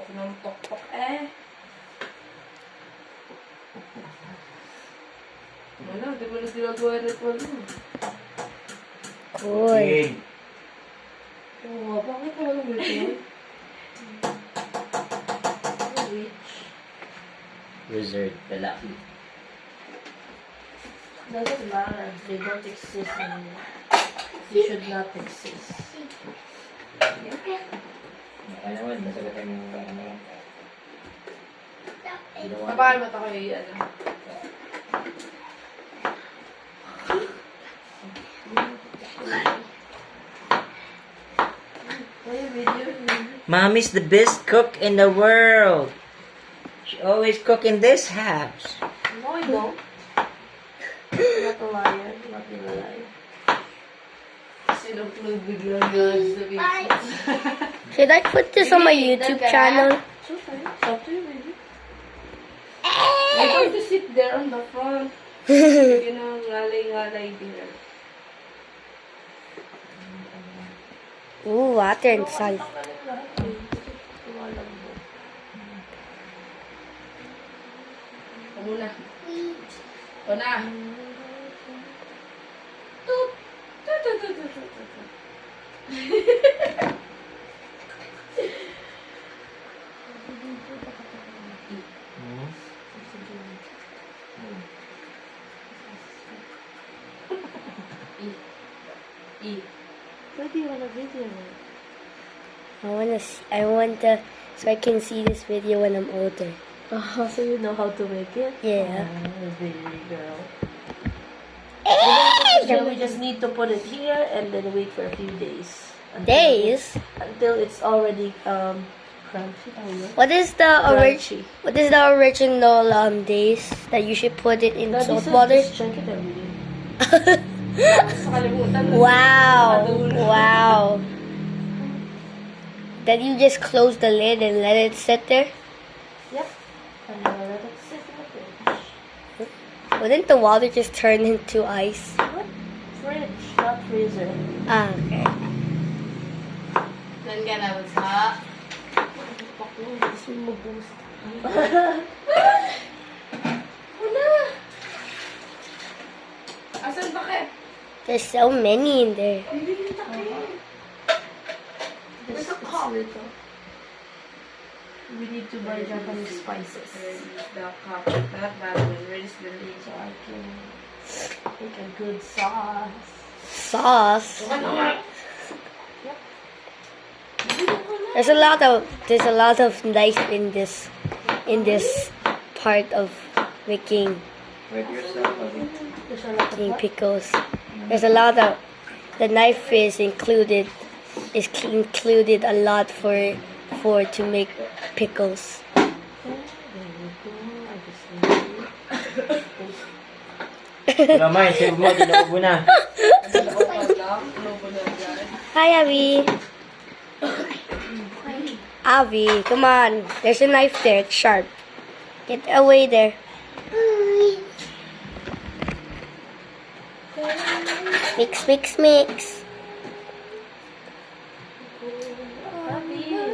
Pokpok ng pokpok eh. Wala, di mo na ginagawa na ito. Cool. Oo, bakit ka walang ganyan? Wizard, lalaki. Doesn't matter. They don't exist anymore. They should not exist. Ano naman, nasagutan mo yung ano. Papakalmat ako yung ano. Mommy's the best cook in the world. She always cook in this house. No, I don't. Not a liar. Not a liar. Sinupload biglang guys sa videos. Should I put this on my YouTube channel? So fine. It's up to you, baby. You're going to sit there on the front. You know, ngalay-ngalay dinner. Ooh, water and salt. Ito muna. Ito na. Toot. Toot, toot, toot, toot, toot, toot. What do you want a video with? So I can see this video when I'm older. Oh, so you know how to make it? Yeah. Oh, baby girl. Hey! Then we just need to put it here and then wait for a few days. Days? Until it's already crunchy. What is the Crunchy. original days that you should put it in salt Daddy water? said just check it every day. Sa kalimutan mo. Wow. Maduro. Wow. Then you just close the lid and let it sit there? Yep. And let it sit in the fridge. Wouldn't the water just turn into ice? What? Fridge, not freezer. Ah, okay. Then ka na sa... Gusto mo mag-boost. Wala! Asan ba kayo? There's so many in there. Bibili na kayo. There's a cup. We need to buy Japanese spices. The cup. Not that one. Where is the lid? So I can make a good sauce. Sauce. Yep. There's a lot of knife in this part of making Work yourself, Bobby. There's a lot of what? pickles. There's a lot of the knife is included a lot for to make pickles. Wala may, save mo, tinawag mo na. Hi, Abby. Abby, come on. There's a knife there. It's sharp. Get away there. Mix, mix, mix.